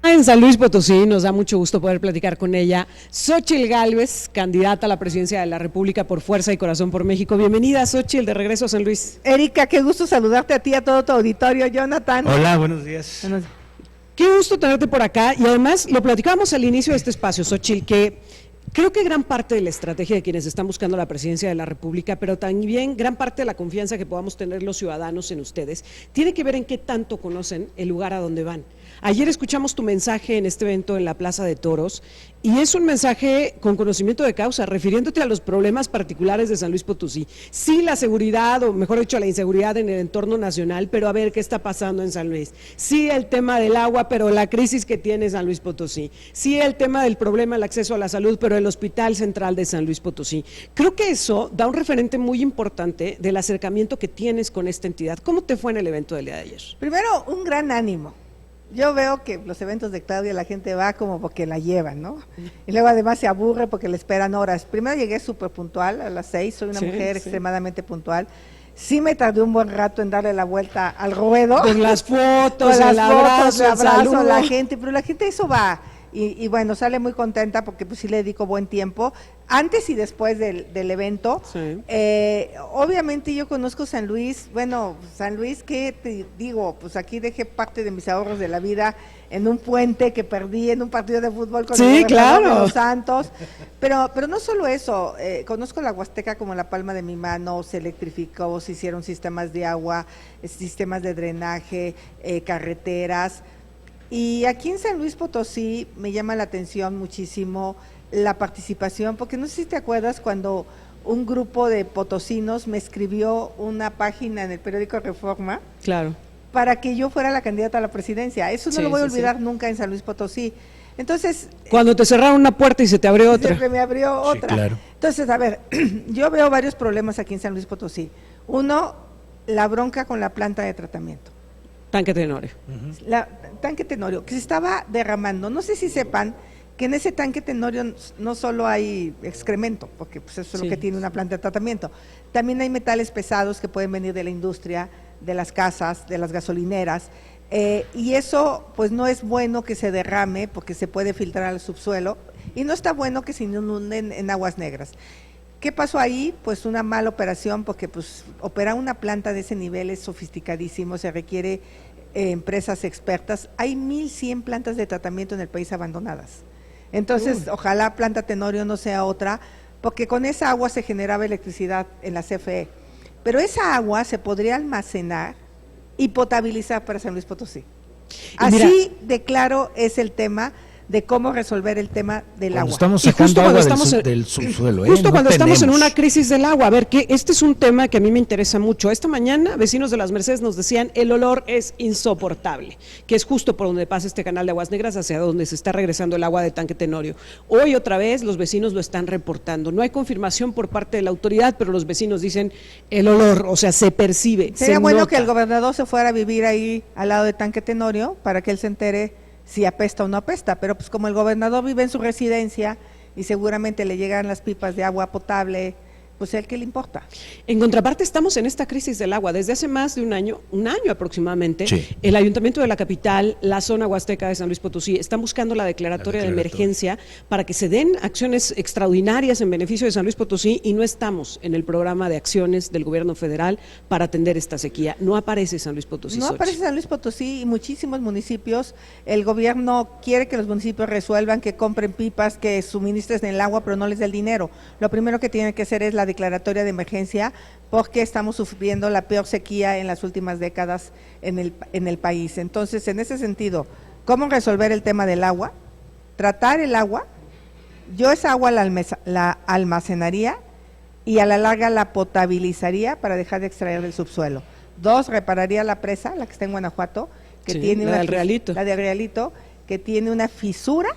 En San Luis Potosí, nos da mucho gusto poder platicar con ella. Xóchitl Gálvez, candidata a la presidencia de la República por Fuerza y Corazón por México. Bienvenida, Xóchitl, de regreso a San Luis. Erika, qué gusto saludarte a ti, a todo tu auditorio. Jonathan. Hola, buenos días. Qué gusto tenerte por acá y además lo platicábamos al inicio de este espacio, Xóchitl, que creo que gran parte de la estrategia de quienes están buscando la presidencia de la República, pero también gran parte de la confianza que podamos tener los ciudadanos en ustedes, tiene que ver en qué tanto conocen el lugar a donde van. Ayer escuchamos tu mensaje en este evento en la Plaza de Toros y es un mensaje con conocimiento de causa, refiriéndote a los problemas particulares de San Luis Potosí. Sí, la seguridad, o mejor dicho, la inseguridad en el entorno nacional, pero a ver qué está pasando en San Luis. Sí, el tema del agua, pero la crisis que tiene San Luis Potosí. Sí, el tema del problema del acceso a la salud, pero el Hospital Central de San Luis Potosí. Creo que eso da un referente muy importante del acercamiento que tienes con esta entidad. ¿Cómo te fue en el evento del día de ayer? Primero, un gran ánimo. Yo veo que los eventos de Claudia la gente va como porque la llevan, ¿no? Y luego además se aburre porque le esperan horas. Primero llegué súper puntual, a las 6, soy una mujer extremadamente puntual. Sí me tardé un buen rato en darle la vuelta al ruedo. Con las fotos, con el abrazo, a la gente, pero la gente eso va. Y bueno, sale muy contenta porque pues sí le dedico buen tiempo, antes y después del evento. Sí. Obviamente yo conozco San Luis, bueno, San Luis, ¿qué te digo? Pues aquí dejé parte de mis ahorros de la vida en un puente que perdí en un partido de fútbol con el gobernador de Los Santos, pero no solo eso, conozco la Huasteca como la palma de mi mano, se electrificó, se hicieron sistemas de agua, sistemas de drenaje, carreteras. Y aquí en San Luis Potosí me llama la atención muchísimo la participación, porque no sé si te acuerdas cuando un grupo de potosinos me escribió una página en el periódico Reforma. Claro. Para que yo fuera la candidata a la presidencia. Eso no lo voy a olvidar nunca en San Luis Potosí. Entonces, cuando te cerraron una puerta y se te abrió otra. Se me abrió otra. Sí, claro. Entonces, a ver, yo veo varios problemas aquí en San Luis Potosí. Uno, la bronca con la planta de tratamiento. Tanque Tenorio. Tanque Tenorio, que se estaba derramando. No sé si sepan que en ese tanque Tenorio no solo hay excremento, porque pues eso es lo que tiene una planta de tratamiento. También hay metales pesados que pueden venir de la industria, de las casas, de las gasolineras, y eso pues no es bueno que se derrame porque se puede filtrar al subsuelo y no está bueno que se inunden en aguas negras. ¿Qué pasó ahí? Pues una mala operación, porque pues operar una planta de ese nivel es sofisticadísimo, se requiere empresas expertas. Hay 1,100 plantas de tratamiento en el país abandonadas. Entonces, ojalá planta Tenorio no sea otra, porque con esa agua se generaba electricidad en la CFE. Pero esa agua se podría almacenar y potabilizar para San Luis Potosí. Así de claro es el tema de cómo resolver el tema del agua. Estamos sacando agua del subsuelo. Justo cuando estamos en una crisis del agua. A ver, que este es un tema que a mí me interesa mucho. Esta mañana, vecinos de Las Mercedes nos decían, el olor es insoportable, que es justo por donde pasa este canal de Aguas Negras, hacia donde se está regresando el agua de Tanque Tenorio. Hoy otra vez los vecinos lo están reportando. No hay confirmación por parte de la autoridad, pero los vecinos dicen el olor, o sea, se percibe. Sería bueno que el gobernador se fuera a vivir ahí al lado de Tanque Tenorio para que él se entere si apesta o no apesta, pero pues como el gobernador vive en su residencia y seguramente le llegan las pipas de agua potable, pues a él qué le importa. En contraparte estamos en esta crisis del agua desde hace más de un año aproximadamente. El Ayuntamiento de la capital, la zona huasteca de San Luis Potosí, están buscando la declaratoria de emergencia para que se den acciones extraordinarias en beneficio de San Luis Potosí y no estamos en el programa de acciones del gobierno federal para atender esta sequía. No aparece San Luis Potosí. No aparece San Luis Potosí y muchísimos municipios. El gobierno quiere que los municipios resuelvan, que compren pipas, que suministren el agua, pero no les dé el dinero. Lo primero que tienen que hacer es la declaratoria de emergencia, porque estamos sufriendo la peor sequía en las últimas décadas en el país. Entonces, en ese sentido, ¿cómo resolver el tema del agua? Tratar el agua, yo esa agua la almacenaría y a la larga la potabilizaría para dejar de extraer del subsuelo. 2, repararía la presa, la que está en Guanajuato, que tiene la del Realito, que tiene una fisura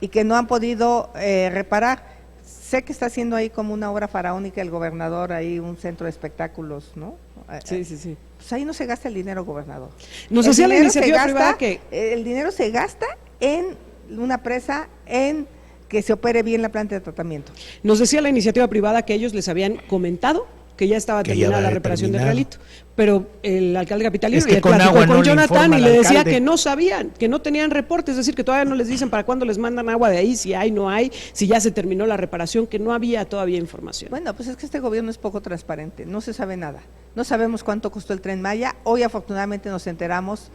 y que no han podido reparar. Sé que está haciendo ahí como una obra faraónica el gobernador, ahí un centro de espectáculos, ¿no? Sí. Pues ahí no se gasta el dinero, gobernador. Nos decía la iniciativa privada que el dinero se gasta en una presa, en que se opere bien la planta de tratamiento. Nos decía la iniciativa privada que ellos les habían comentado que ya estaba terminada la reparación del realito. Pero el alcalde capitalino y el platicó con Jonathan y le decía que no sabían, que no tenían reportes, es decir, que todavía no les dicen para cuándo les mandan agua de ahí, si hay, no hay, si ya se terminó la reparación, que no había todavía información. Bueno, pues es que este gobierno es poco transparente, no se sabe nada. No sabemos cuánto costó el Tren Maya. Hoy afortunadamente nos enteramos,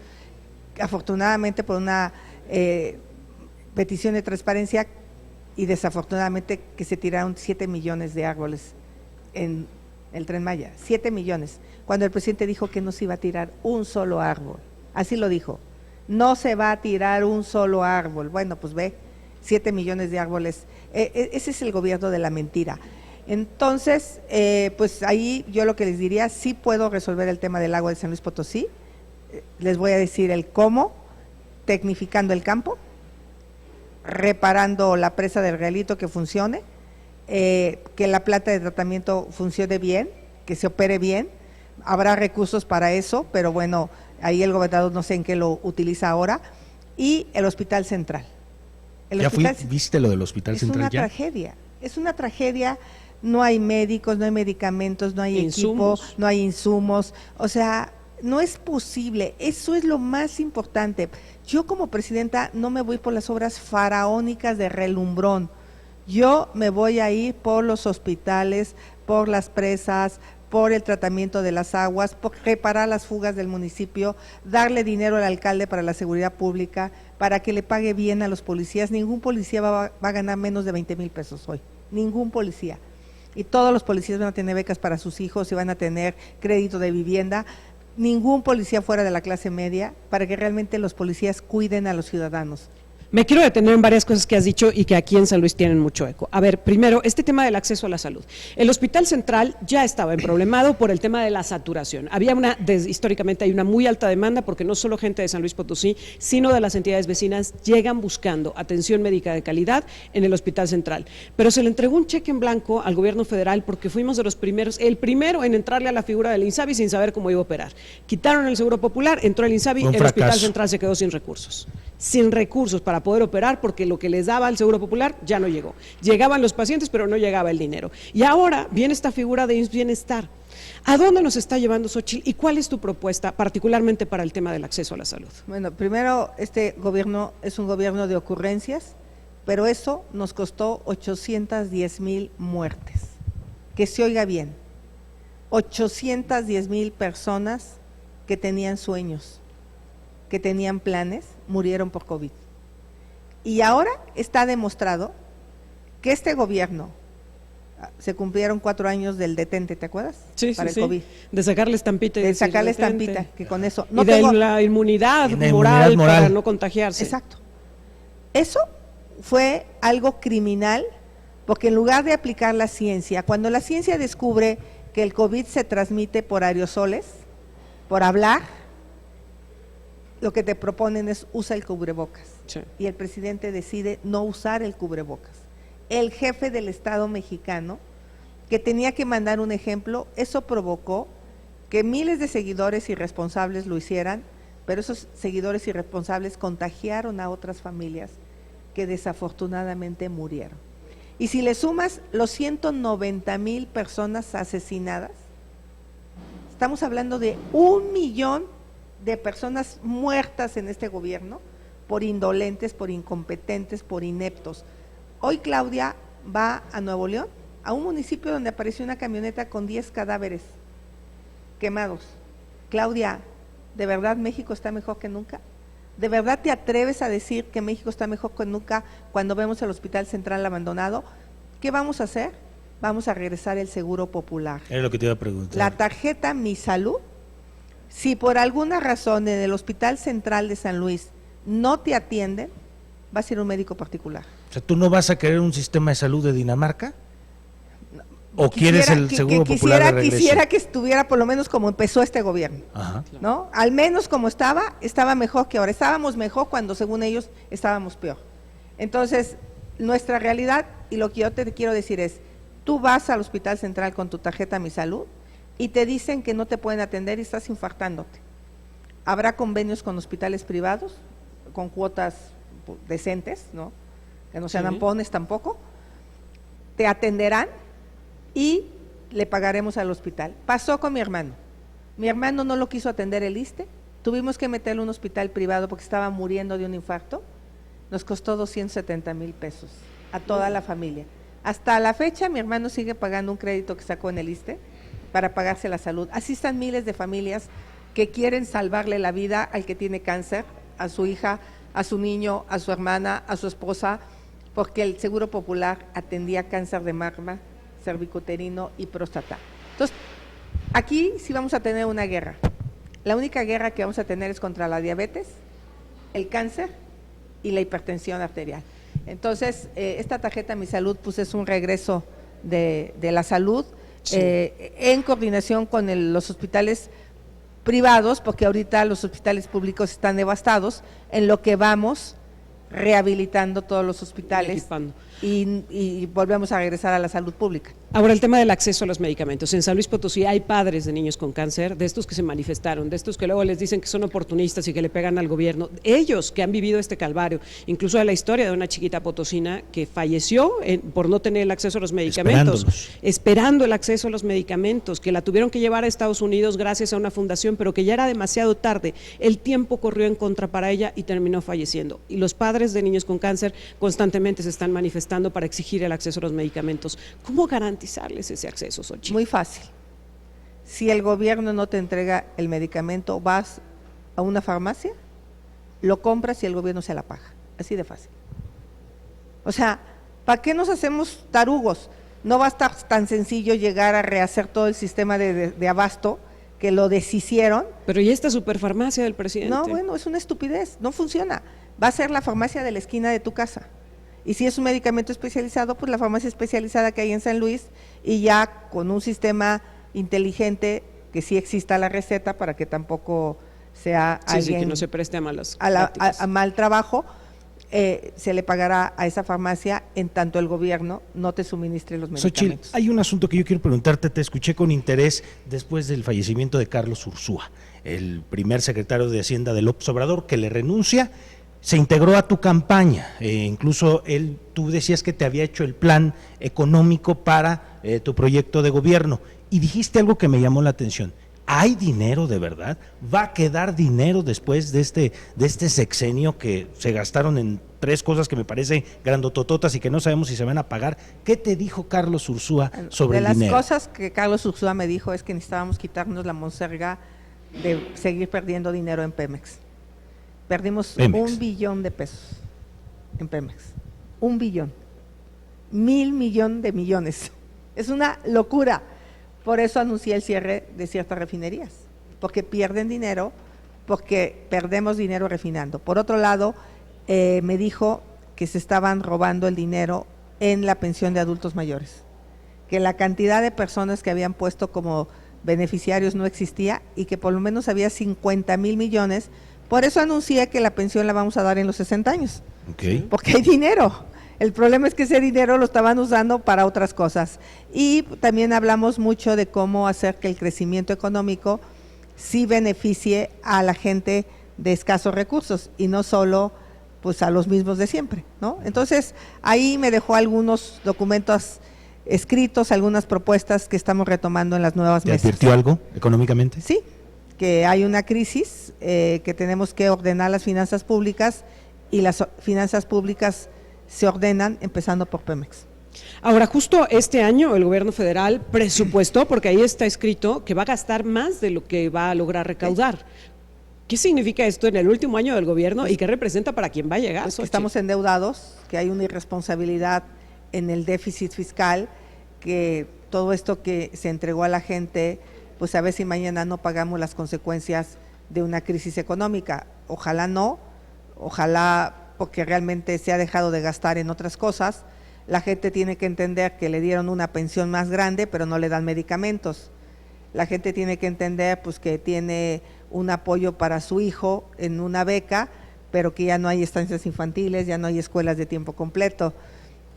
afortunadamente por una petición de transparencia, y desafortunadamente que se tiraron 7 millones de árboles en el Tren Maya, 7 millones, cuando el presidente dijo que no se iba a tirar un solo árbol, así lo dijo, no se va a tirar un solo árbol. Bueno, pues ve, 7 millones de árboles, ese es el gobierno de la mentira. Entonces, pues ahí yo lo que les diría, sí puedo resolver el tema del agua de San Luis Potosí, les voy a decir el cómo: tecnificando el campo, reparando la presa del Realito que funcione, que la planta de tratamiento funcione bien, que se opere bien. Habrá recursos para eso, pero bueno, ahí el gobernador no sé en qué lo utiliza ahora. Y el Hospital Central. ¿Viste lo del Hospital Central ya? Es una tragedia, no hay médicos, no hay medicamentos, no hay equipo, no hay insumos, o sea, no es posible, eso es lo más importante. Yo como presidenta no me voy por las obras faraónicas de relumbrón, yo me voy a ir por los hospitales, por las presas, por el tratamiento de las aguas, por reparar las fugas del municipio, darle dinero al alcalde para la seguridad pública, para que le pague bien a los policías. Ningún policía va a ganar menos de 20,000 pesos hoy, ningún policía. Y todos los policías van a tener becas para sus hijos y van a tener crédito de vivienda. Ningún policía fuera de la clase media, para que realmente los policías cuiden a los ciudadanos. Me quiero detener en varias cosas que has dicho y que aquí en San Luis tienen mucho eco. A ver, primero, este tema del acceso a la salud. El Hospital Central ya estaba emproblemado por el tema de la saturación. Había históricamente hay una muy alta demanda, porque no solo gente de San Luis Potosí, sino de las entidades vecinas llegan buscando atención médica de calidad en el Hospital Central. Pero se le entregó un cheque en blanco al gobierno federal porque fuimos de los primeros, el primero en entrarle a la figura del INSABI sin saber cómo iba a operar. Quitaron el Seguro Popular, entró el INSABI, el Hospital Central se quedó sin recursos para poder operar, porque lo que les daba el Seguro Popular ya no llegó. Llegaban los pacientes, pero no llegaba el dinero. Y ahora viene esta figura de IMSS Bienestar. ¿A dónde nos está llevando Xóchitl y cuál es tu propuesta, particularmente para el tema del acceso a la salud? Bueno, primero, este gobierno es un gobierno de ocurrencias, pero eso nos costó 810,000 muertes. Que se oiga bien, 810,000 personas que tenían sueños, que tenían planes, murieron por COVID. Y ahora está demostrado que este gobierno, se cumplieron 4 años del detente, ¿te acuerdas? Sí, para sí, el COVID. De sacarle estampita. De sacarle estampita, que con eso… No y de la inmunidad moral para no contagiarse. Exacto. Eso fue algo criminal, porque en lugar de aplicar la ciencia, cuando la ciencia descubre que el COVID se transmite por aerosoles, por hablar, lo que te proponen es usa el cubrebocas. Sí. Y el presidente decide no usar el cubrebocas. El jefe del Estado mexicano, que tenía que mandar un ejemplo, eso provocó que miles de seguidores irresponsables lo hicieran, pero esos seguidores irresponsables contagiaron a otras familias que desafortunadamente murieron. Y si le sumas los 190,000 personas asesinadas, estamos hablando de 1 millón de personas muertas en este gobierno por indolentes, por incompetentes, por ineptos. Hoy Claudia va a Nuevo León, a un municipio donde apareció una camioneta con 10 cadáveres quemados. Claudia, ¿de verdad México está mejor que nunca? ¿De verdad te atreves a decir que México está mejor que nunca cuando vemos el Hospital Central abandonado? ¿Qué vamos a hacer? Vamos a regresar el Seguro Popular. Es lo que te iba a preguntar. La tarjeta Mi Salud, si por alguna razón en el Hospital Central de San Luis no te atienden, va a ser un médico particular. O sea, ¿tú no vas a querer un sistema de salud de Dinamarca? ¿O quieres el Seguro Popular de regreso? Quisiera que estuviera por lo menos como empezó este gobierno. Ajá. ¿No? Al menos como estaba mejor que ahora. Estábamos mejor cuando según ellos estábamos peor. Entonces, nuestra realidad, y lo que yo te quiero decir es, tú vas al Hospital Central con tu tarjeta Mi Salud y te dicen que no te pueden atender y estás infartándote. Habrá convenios con hospitales privados, con cuotas decentes, ¿no? Que no sean ampones tampoco. Te atenderán y le pagaremos al hospital. Pasó con mi hermano. Mi hermano no lo quiso atender el ISSSTE, tuvimos que meterlo en un hospital privado porque estaba muriendo de un infarto. Nos costó 270,000 pesos a toda la familia. Hasta la fecha mi hermano sigue pagando un crédito que sacó en el ISSSTE para pagarse la salud. Así están miles de familias que quieren salvarle la vida al que tiene cáncer, a su hija, a su niño, a su hermana, a su esposa, porque el Seguro Popular atendía cáncer de mama, cervicuterino y próstata. Entonces, aquí sí vamos a tener una guerra. La única guerra que vamos a tener es contra la diabetes, el cáncer y la hipertensión arterial. Entonces, esta tarjeta Mi Salud pues es un regreso de la salud, sí, en coordinación con los hospitales privados, porque ahorita los hospitales públicos están devastados, en lo que vamos rehabilitando todos los hospitales y volvemos a regresar a la salud pública. Ahora, el tema del acceso a los medicamentos. En San Luis Potosí hay padres de niños con cáncer, de estos que se manifestaron, de estos que luego les dicen que son oportunistas y que le pegan al gobierno. Ellos que han vivido este calvario, incluso de la historia de una chiquita potosina que falleció por no tener el acceso a los medicamentos, esperando el acceso a los medicamentos, que la tuvieron que llevar a Estados Unidos gracias a una fundación, pero que ya era demasiado tarde. El tiempo corrió en contra para ella y terminó falleciendo. Y los padres de niños con cáncer constantemente se están manifestando para exigir el acceso a los medicamentos. ¿Cómo garantizarles ese acceso, Xochitl? Muy fácil. Si el gobierno no te entrega el medicamento, vas a una farmacia, lo compras y el gobierno se la paga. Así de fácil. O sea, ¿para qué nos hacemos tarugos? No va a estar tan sencillo llegar a rehacer todo el sistema de abasto que lo deshicieron. Pero ¿y esta superfarmacia del presidente? No, bueno, es una estupidez, no funciona. Va a ser la farmacia de la esquina de tu casa. Y si es un medicamento especializado, pues la farmacia especializada que hay en San Luis, y ya con un sistema inteligente que sí exista la receta para que tampoco sea alguien que no se preste a malas a mal trabajo, se le pagará a esa farmacia en tanto el gobierno no te suministre los medicamentos. Xochitl, hay un asunto que yo quiero preguntarte, te escuché con interés después del fallecimiento de Carlos Ursúa, el primer secretario de Hacienda de López Obrador, que le renuncia. Se integró a tu campaña, incluso tú decías que te había hecho el plan económico para tu proyecto de gobierno y dijiste algo que me llamó la atención. ¿Hay dinero de verdad? ¿Va a quedar dinero después de este sexenio que se gastaron en 3 cosas que me parecen grandotototas y que no sabemos si se van a pagar? ¿Qué te dijo Carlos Ursúa sobre el dinero? De las cosas que Carlos Ursúa me dijo es que necesitábamos quitarnos la monserga de seguir perdiendo dinero en Pemex. Perdimos 1 billón de pesos en Pemex, 1 billón, 1,000 millones de millones, es una locura. Por eso anuncié el cierre de ciertas refinerías, porque pierden dinero, porque perdemos dinero refinando. Por otro lado, me dijo que se estaban robando el dinero en la pensión de adultos mayores, que la cantidad de personas que habían puesto como beneficiarios no existía y que por lo menos había 50,000 millones. Por eso anuncié que la pensión la vamos a dar en los 60 años, porque hay dinero. El problema es que ese dinero lo estaban usando para otras cosas. Y también hablamos mucho de cómo hacer que el crecimiento económico sí beneficie a la gente de escasos recursos y no solo pues a los mismos de siempre, ¿no? Entonces ahí me dejó algunos documentos escritos, algunas propuestas que estamos retomando en las nuevas mesas. ¿Te advirtió algo económicamente? Sí, que hay una crisis, que tenemos que ordenar las finanzas públicas y las finanzas públicas se ordenan empezando por Pemex. Ahora, justo este año el gobierno federal presupuestó, porque ahí está escrito que va a gastar más de lo que va a lograr recaudar. ¿Qué significa esto en el último año del gobierno y qué representa para quien va a llegar? Pues que estamos endeudados, que hay una irresponsabilidad en el déficit fiscal, que todo esto que se entregó a la gente, pues a ver si mañana no pagamos las consecuencias de una crisis económica. Ojalá no, ojalá porque realmente se ha dejado de gastar en otras cosas. La gente tiene que entender que le dieron una pensión más grande, pero no le dan medicamentos. La gente tiene que entender pues que tiene un apoyo para su hijo en una beca, pero que ya no hay estancias infantiles, ya no hay escuelas de tiempo completo,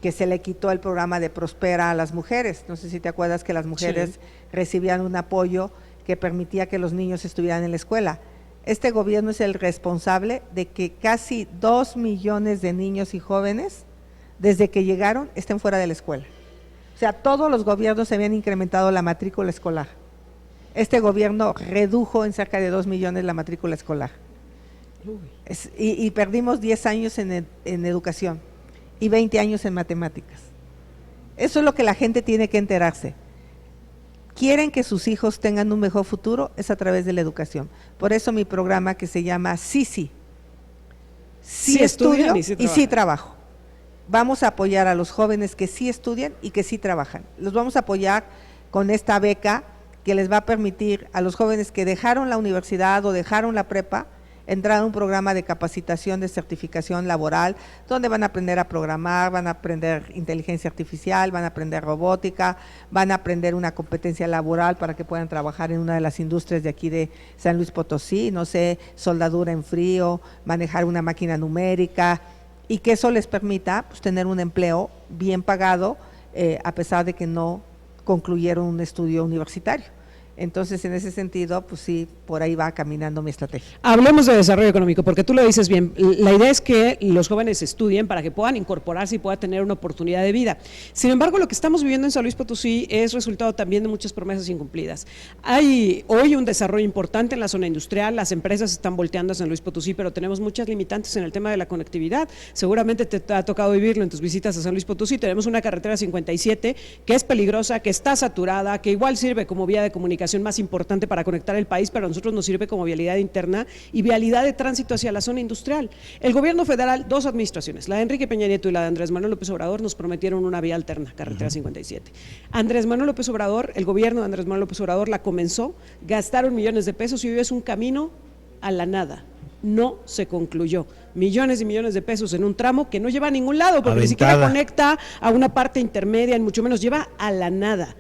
que se le quitó el programa de Prospera a las mujeres. No sé si te acuerdas que las mujeres recibían un apoyo que permitía que los niños estuvieran en la escuela. Este gobierno es el responsable de que casi 2 millones de niños y jóvenes, desde que llegaron, estén fuera de la escuela. O O sea, todos los gobiernos habían incrementado la matrícula escolar. Este gobierno redujo en cerca de 2 millones la matrícula escolar. Y perdimos 10 años en educación y 20 años en matemáticas. Eso es lo que la gente tiene que enterarse. Quieren que sus hijos tengan un mejor futuro, es a través de la educación. Por eso mi programa, que se llama Sí estudio y sí trabajo. Vamos a apoyar a los jóvenes que sí estudian y que sí trabajan. Los vamos a apoyar con esta beca que les va a permitir a los jóvenes que dejaron la universidad o dejaron la prepa entrar a un programa de capacitación, de certificación laboral, donde van a aprender a programar, van a aprender inteligencia artificial, van a aprender robótica, van a aprender una competencia laboral para que puedan trabajar en una de las industrias de aquí de San Luis Potosí, no sé, soldadura en frío, manejar una máquina numérica, y que eso les permita pues, tener un empleo bien pagado, a pesar de que no concluyeron un estudio universitario. Entonces, en ese sentido, pues sí, por ahí va caminando mi estrategia. Hablemos de desarrollo económico, porque tú lo dices bien. La idea es que los jóvenes estudien para que puedan incorporarse y puedan tener una oportunidad de vida. Sin embargo, lo que estamos viviendo en San Luis Potosí es resultado también de muchas promesas incumplidas. Hay hoy un desarrollo importante en la zona industrial, las empresas están volteando a San Luis Potosí, pero tenemos muchas limitantes en el tema de la conectividad. Seguramente te ha tocado vivirlo en tus visitas a San Luis Potosí. Tenemos una carretera 57 que es peligrosa, que está saturada, que igual sirve como vía de comunicación más importante para conectar el país, pero a nosotros nos sirve como vialidad interna y vialidad de tránsito hacia la zona industrial. El gobierno federal, dos administraciones, la de Enrique Peña Nieto y la de Andrés Manuel López Obrador, nos prometieron una vía alterna, carretera 57. Andrés Manuel López Obrador, el gobierno de Andrés Manuel López Obrador la comenzó, gastaron millones de pesos y hoy es un camino a la nada. No se concluyó. Millones y millones de pesos en un tramo que no lleva a ningún lado, porque ni siquiera conecta a una parte intermedia, ni mucho menos lleva a la nada.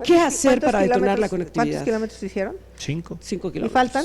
¿Qué hacer para detonar la conectividad? ¿Cuántos kilómetros hicieron? 5 kilómetros. ¿Y faltan?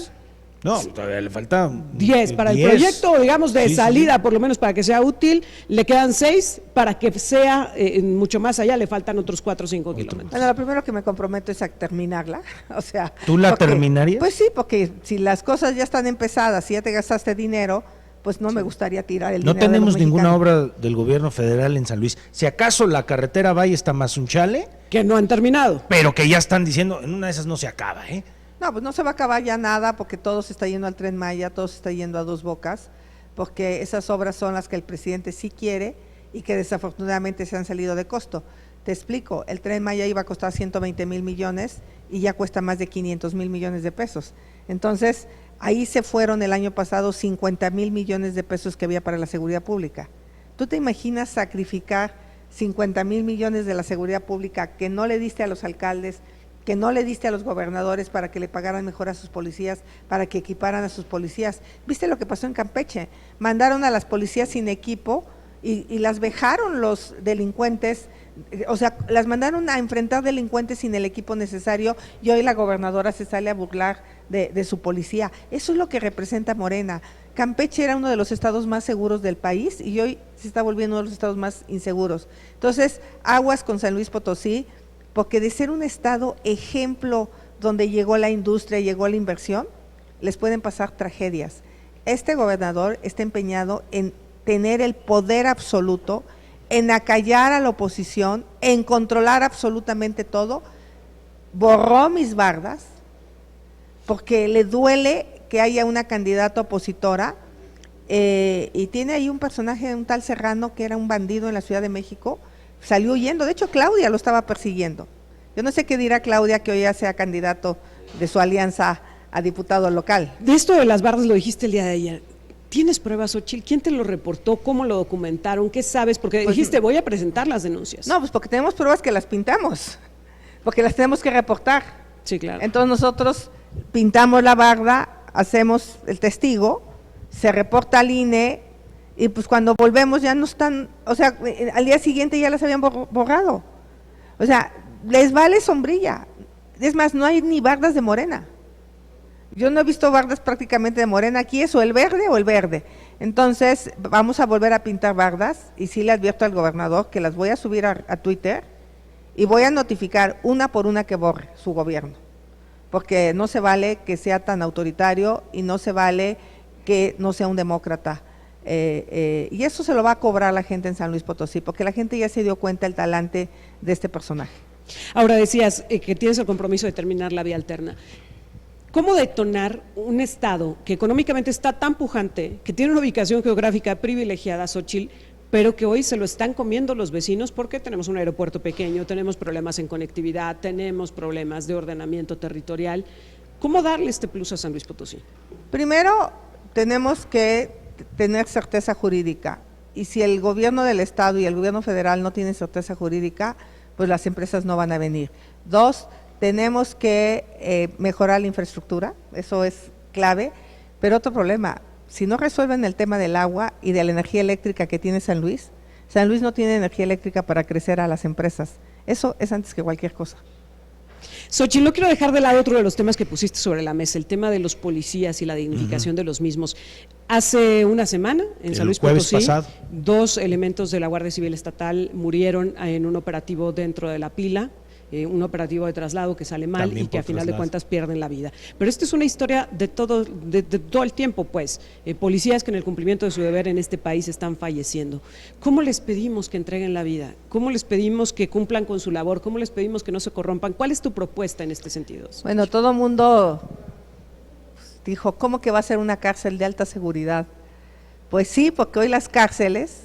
No, todavía le falta 10 para el proyecto, digamos, de salida, por lo menos para que sea útil, le quedan 6, para que sea mucho más allá, le faltan otros 4 o 5 kilómetros. Bueno, lo primero que me comprometo es a terminarla, o sea… ¿Tú la terminarías? Pues sí, porque si las cosas ya están empezadas y ya te gastaste dinero, pues no me gustaría tirar el dinero. No tenemos ninguna obra del gobierno federal en San Luis. Si acaso la carretera Valle Tamazunchale, que no han terminado. Pero que ya están diciendo, en una de esas no se acaba, ¿eh? No, pues no se va a acabar ya nada, porque todo se está yendo al Tren Maya, todo se está yendo a Dos Bocas, porque esas obras son las que el presidente sí quiere y que desafortunadamente se han salido de costo. Te explico, el Tren Maya iba a costar 120,000 millones y ya cuesta más de 500,000 millones de pesos. Entonces, ahí se fueron el año pasado 50,000 millones de pesos que había para la seguridad pública. ¿Tú te imaginas sacrificar 50,000 millones de la seguridad pública que no le diste a los alcaldes, que no le diste a los gobernadores para que le pagaran mejor a sus policías, para que equiparan a sus policías? ¿Viste lo que pasó en Campeche? Mandaron a las policías sin equipo y las vejaron los delincuentes, o sea, las mandaron a enfrentar delincuentes sin el equipo necesario, y hoy la gobernadora se sale a burlar de su policía. Eso es lo que representa Morena. Campeche era uno de los estados más seguros del país y hoy se está volviendo uno de los estados más inseguros. Entonces, aguas con San Luis Potosí, porque de ser un estado ejemplo donde llegó la industria, llegó la inversión, les pueden pasar tragedias. Este gobernador está empeñado en tener el poder absoluto, en acallar a la oposición, en controlar absolutamente todo. Borró mis bardas, porque le duele que haya una candidata opositora, y tiene ahí un personaje, un tal Serrano, que era un bandido en la Ciudad de México, salió huyendo. De hecho, Claudia lo estaba persiguiendo. Yo no sé qué dirá Claudia, que hoy ya sea candidato de su alianza a diputado local. De esto de las bardas lo dijiste el día de ayer. ¿Tienes pruebas, Xochitl? ¿Quién te lo reportó? ¿Cómo lo documentaron? ¿Qué sabes? Porque pues, dijiste, voy a presentar las denuncias. No, pues porque tenemos pruebas que las pintamos, porque las tenemos que reportar. Sí, claro. Entonces nosotros pintamos la barda, hacemos el testigo, se reporta al INE, y pues cuando volvemos ya no están, o sea, al día siguiente ya las habían borrado. O sea, les vale sombrilla. Es más, no hay ni bardas de Morena. Yo no he visto bardas prácticamente de Morena. Aquí es o el verde. Entonces, vamos a volver a pintar bardas, y sí le advierto al gobernador que las voy a subir a Twitter y voy a notificar una por una que borre su gobierno, porque no se vale que sea tan autoritario y no se vale que no sea un demócrata. Y eso se lo va a cobrar la gente en San Luis Potosí, porque la gente ya se dio cuenta del talante de este personaje. Ahora decías que tienes el compromiso de terminar la vía alterna. ¿Cómo detonar un estado que económicamente está tan pujante, que tiene una ubicación geográfica privilegiada, Xóchitl, pero que hoy se lo están comiendo los vecinos porque tenemos un aeropuerto pequeño, tenemos problemas en conectividad, tenemos problemas de ordenamiento territorial? ¿Cómo darle este plus a San Luis Potosí? Primero, tenemos que tener certeza jurídica, y si el gobierno del estado y el gobierno federal no tienen certeza jurídica, pues las empresas no van a venir. Dos, tenemos que mejorar la infraestructura, eso es clave, pero otro problema, si no resuelven el tema del agua y de la energía eléctrica que tiene San Luis no tiene energía eléctrica para crecer a las empresas, eso es antes que cualquier cosa. Xóchitl, no quiero dejar de lado otro de los temas que pusiste sobre la mesa, el tema de los policías y la dignificación de los mismos. Hace una semana, en San Luis Potosí, pasado, 2 elementos de la Guardia Civil Estatal murieron en un operativo dentro de la pila, un operativo de traslado que sale mal y que a final de cuentas pierden la vida. Pero esta es una historia de todo el tiempo, pues, policías que en el cumplimiento de su deber en este país están falleciendo. ¿Cómo les pedimos que entreguen la vida? ¿Cómo les pedimos que cumplan con su labor? ¿Cómo les pedimos que no se corrompan? ¿Cuál es tu propuesta en este sentido? Bueno, todo el mundo dijo, ¿cómo que va a ser una cárcel de alta seguridad? Pues sí, porque hoy las cárceles,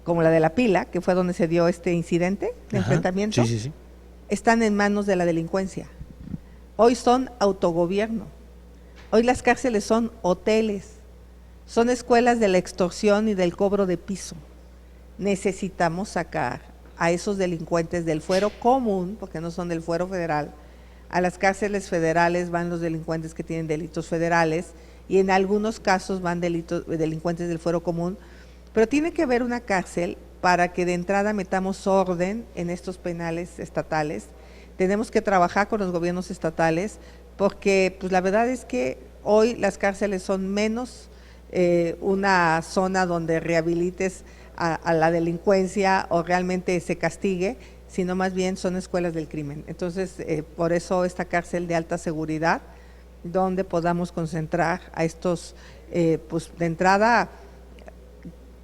como la de La Pila, que fue donde se dio este incidente de enfrentamiento, sí. están en manos de la delincuencia. Hoy son autogobierno. Hoy las cárceles son hoteles, son escuelas de la extorsión y del cobro de piso. Necesitamos sacar a esos delincuentes del fuero común, porque no son del fuero federal. A las cárceles federales van los delincuentes que tienen delitos federales y en algunos casos van delincuentes del fuero común, pero tiene que haber una cárcel para que de entrada metamos orden en estos penales estatales. Tenemos que trabajar con los gobiernos estatales porque pues la verdad es que hoy las cárceles son menos una zona donde rehabilites a la delincuencia o realmente se castigue, sino más bien son escuelas del crimen. Entonces, por eso esta cárcel de alta seguridad, donde podamos concentrar a estos, pues de entrada,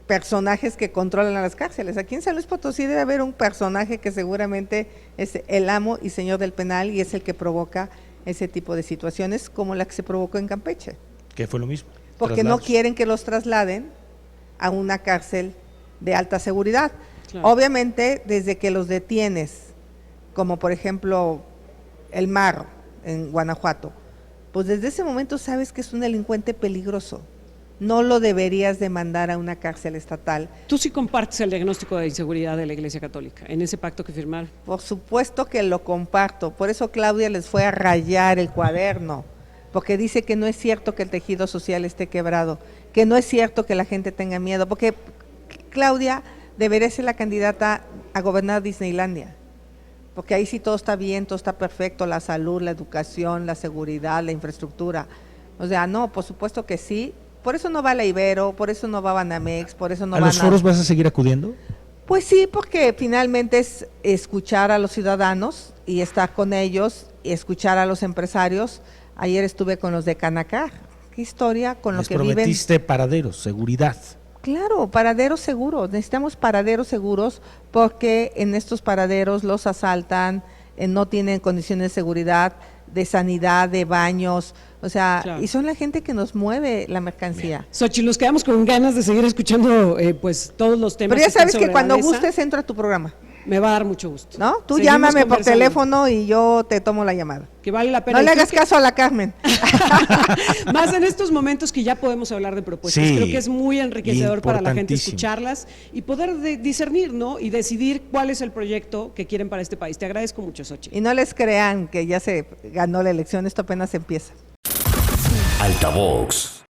personajes que controlan a las cárceles. Aquí en San Luis Potosí debe haber un personaje que seguramente es el amo y señor del penal y es el que provoca ese tipo de situaciones como la que se provocó en Campeche. Que fue lo mismo. Porque no quieren que los trasladen a una cárcel de alta seguridad. Claro. Obviamente, desde que los detienes, como por ejemplo el Marro en Guanajuato, pues desde ese momento sabes que es un delincuente peligroso. No lo deberías de mandar a una cárcel estatal. ¿Tú sí compartes el diagnóstico de inseguridad de la Iglesia Católica en ese pacto que firmaron? Por supuesto que lo comparto, por eso Claudia les fue a rayar el cuaderno, porque dice que no es cierto que el tejido social esté quebrado, que no es cierto que la gente tenga miedo, porque Claudia debería ser la candidata a gobernar Disneylandia, porque ahí sí todo está bien, todo está perfecto, la salud, la educación, la seguridad, la infraestructura. O sea, no, por supuesto que sí. Por eso no va la Ibero, por eso no va Banamex, por eso no va... ¿A los foros vas a seguir acudiendo? Pues sí, porque finalmente es escuchar a los ciudadanos y estar con ellos, y escuchar a los empresarios. Ayer estuve con los de Canacar. ¿Qué historia con lo que viven? Les prometiste paraderos, seguridad. Claro, paraderos seguros. Necesitamos paraderos seguros porque en estos paraderos los asaltan, no tienen condiciones de seguridad, de sanidad, de baños, o sea, claro. Y son la gente que nos mueve la mercancía. Xóchitl, nos quedamos con ganas de seguir escuchando pues todos los temas. Pero ya sabes que cuando gustes entro a tu programa. Me va a dar mucho gusto. ¿No? Tú llámame por teléfono y yo te tomo la llamada. Que vale la pena. No le hagas caso a la Carmen. Más en estos momentos que ya podemos hablar de propuestas. Sí, creo que es muy enriquecedor para la gente escucharlas y poder discernir, ¿no? Y decidir cuál es el proyecto que quieren para este país. Te agradezco mucho, Xóchitl. Y no les crean que ya se ganó la elección, esto apenas empieza. Altavox.